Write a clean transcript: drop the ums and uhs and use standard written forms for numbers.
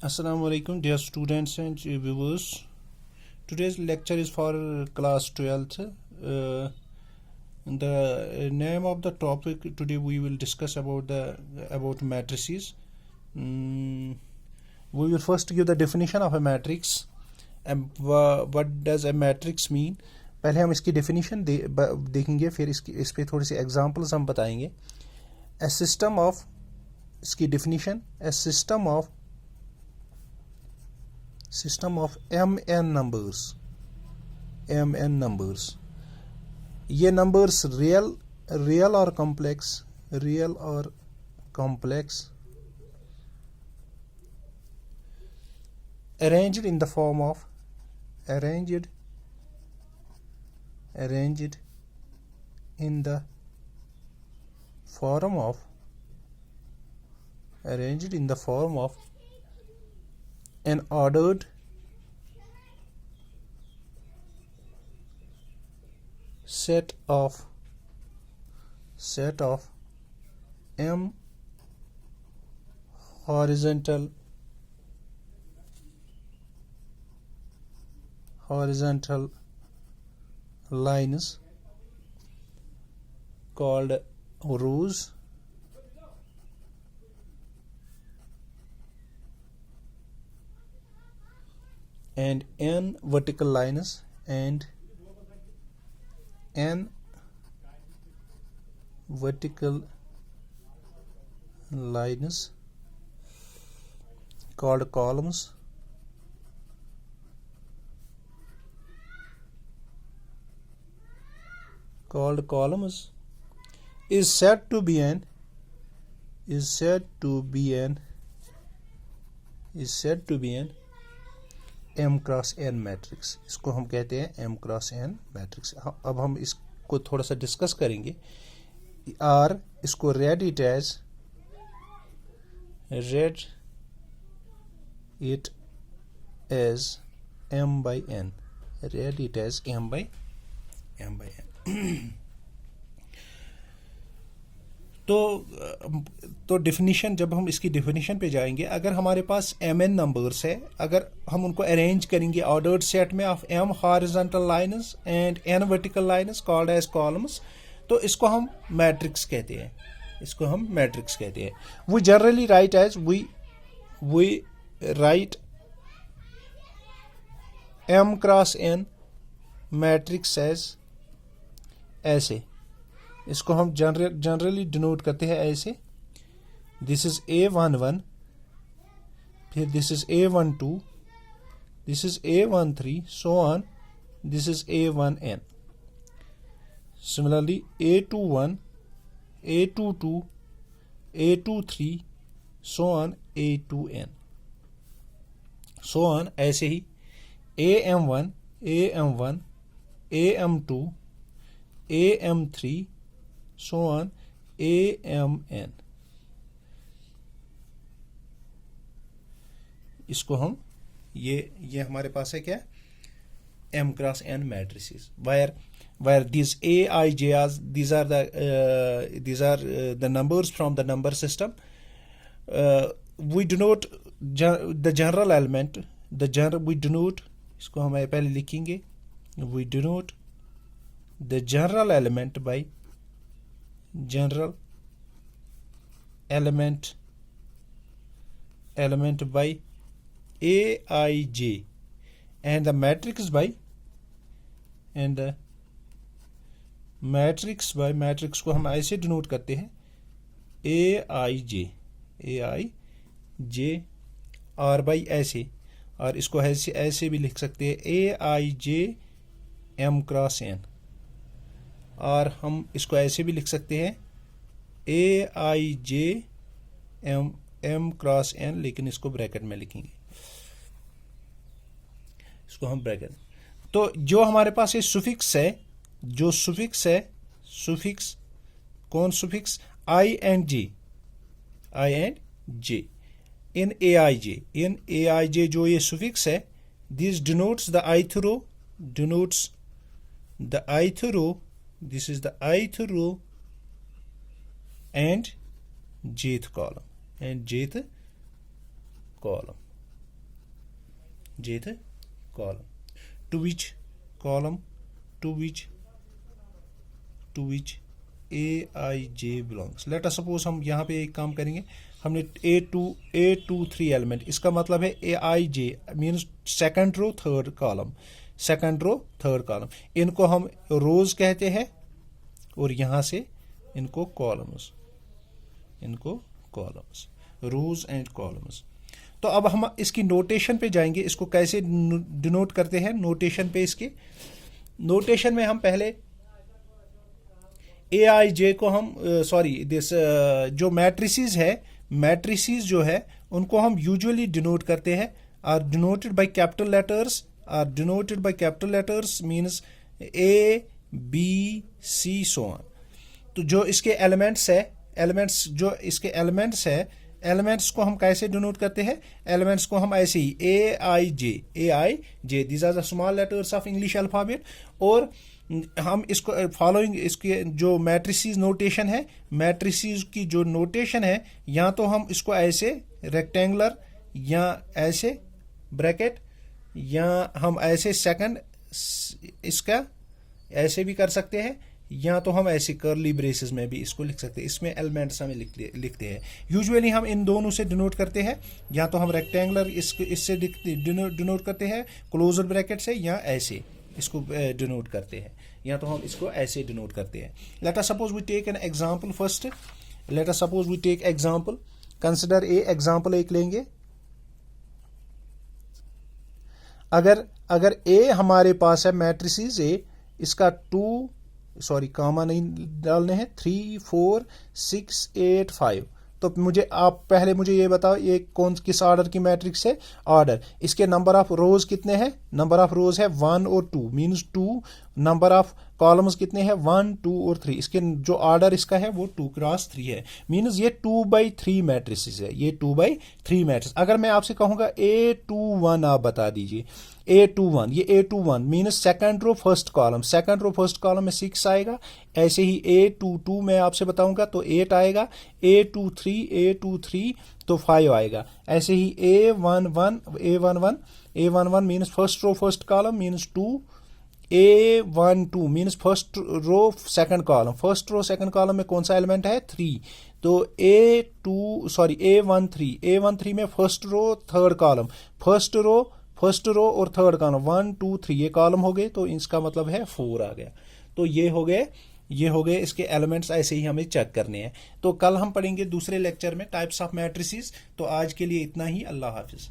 Assalamu alaikum, dear students and viewers. Today's lecture is for class 12th. The name of the topic today we will discuss about matrices. We will first give the definition of a matrix. And what does a matrix mean? पहले हम इसकी definition देखेंगे, फिर इस पे थोड़ी सी examples हम बताएंगे. A system of, इसकी definition, a system of mn numbers. ये numbers real or complex, arranged in the form of an ordered set of m horizontal lines called rows and n vertical lines and n vertical lines called columns is said to be an m cross n matrix. इसको हम कहते हैं m cross n matrix. अब हम इसको थोड़ा सा discuss करेंगे. R इसको read it as m by n. तो डिफिनीशन, जब हम इसकी डिफिनीशन पे जाएंगे, अगर हमारे पास mn नंबर्स है, अगर हम उनको अरेंज करेंगे ऑर्डर्ड सेट में of m horizontal lines and n vertical lines called as columns, तो इसको हम मैट्रिक्स कहते हैं. We generally write as we write m cross n matrix as ऐसे. इसको हम जनरली डिनोट करते हैं ऐसे. दिस इज A11, फिर this is A12, this is A13, so on, this is A1n. Similarly A21, A22, A23, so on A2n, so on. ऐसे ही AM1, AM2, AM3, so on AMN. इसको हम ये हमारे पास है क्या, m cross n matrices where these AIJs, these are the numbers from the number system. We denote the general element, we denote, इसको हम पहले लिखेंगे, we denote the general element by Aij and the matrix by matrix को हम ऐसे denote करते हैं Aij और बाई ऐसे, और इसको ऐसे भी लिख सकते हैं Aij m क्रॉस n, और हम इसको ऐसे भी लिख सकते हैं Aij m क्रॉस n, लेकिन इसको ब्रैकेट में लिखेंगे. इसको हम ब्रैकेट. तो जो हमारे पास ये सुफिक्स है, सुफिक्स कौन suffix, I and J in Aij जो ये सुफिक्स है, this denotes the ith row, this is the ith row and jth column. jth column, to which column, to which aij belongs. Let us suppose हम यहाँ पे एक काम करेंगे, हमने A23 एलिमेंट, इसका मतलब है aij means second row third column, second row third column, इनको हम रोज कहते हैं और यहाँ से इनको कॉलम्स, रोज एंड कॉलम्स. तो अब हम इसकी नोटेशन पे जाएंगे, इसको कैसे डिनोट करते हैं. नोटेशन पे, इसके नोटेशन में हम पहले ए आई जे को हम जो मैट्रिसेस है, मैट्रिसेस जो है उनको हम यूजुअली डिनोट करते हैं, are denoted by capital letters, means A B C so on. तो जो इसके एलिमेंट्स है, एलिमेंट्स को हम कैसे डिनोट करते हैं. एलिमेंट्स को हम ऐसे ही A I J, these are the small letters of English alphabet. और हम इसको फॉलोइंग, इसके जो मैट्रिसेस नोटेशन है, मैट्रिसेस की जो नोटेशन है, या तो हम इसको ऐसे रेक्टेंगुलर, या ऐसे ब्रैकेट, या हम ऐसे सेकंड इसका ऐसे भी कर सकते हैं, या तो हम ऐसे कर्ली ब्रेसेस में भी इसको लिख सकते हैं. इसमें एलिमेंट्स हमें लिखते हैं. यूजुअली हम इन दोनों से डिनोट करते हैं, या तो हम रेक्टेंगुलर इससे डिनोट करते हैं क्लोजर ब्रैकेट से, या ऐसे इसको डिनोट करते हैं, या तो हम इसको ऐसे डिनोट करते हैं. Let us suppose we take an example first. Let us suppose we take example. Consider example एक लेंगे. अगर ए हमारे पास है मैट्रिसेस ए, इसका कामा नहीं डालने हैं, 3 4 6 8 5. तो मुझे ये बताओ, ये किस ऑर्डर की मैट्रिक्स है. ऑर्डर, इसके नंबर ऑफ रोज कितने हैं. नंबर ऑफ रोज है 1 और 2, मीन्स 2. नंबर ऑफ कॉलम्स कितने हैं, 1 2 और 3. इसके जो ऑर्डर इसका है वो 2 क्रॉस 3 है, मीन्स ये 2/3 मैट्रिसेस है, ये 2/3 मैट्रिक्स. अगर मैं आपसे कहूंगा A21 आप बता दीजिए. A21, ये A21 means second row first column में 6 आएगा. ऐसे ही A22 मैं आपसे बताऊंगा तो 8 आएगा. A23 तो 5 आएगा. ऐसे ही A11 means first row first column means 2. A12 means first row second column में कौन सा एलिमेंट है, 3. तो A13 में first row third column, first row और थर्ड कॉलम 1 2 3 ये कॉलम हो गए, तो इसका मतलब है 4 आ गया. तो ये हो गए इसके एलिमेंट्स. ऐसे ही हमें चेक करने हैं. तो कल हम पढ़ेंगे दूसरे लेक्चर में टाइप्स ऑफ मैट्रिसेस. तो आज के लिए इतना ही. अल्लाह हाफिज.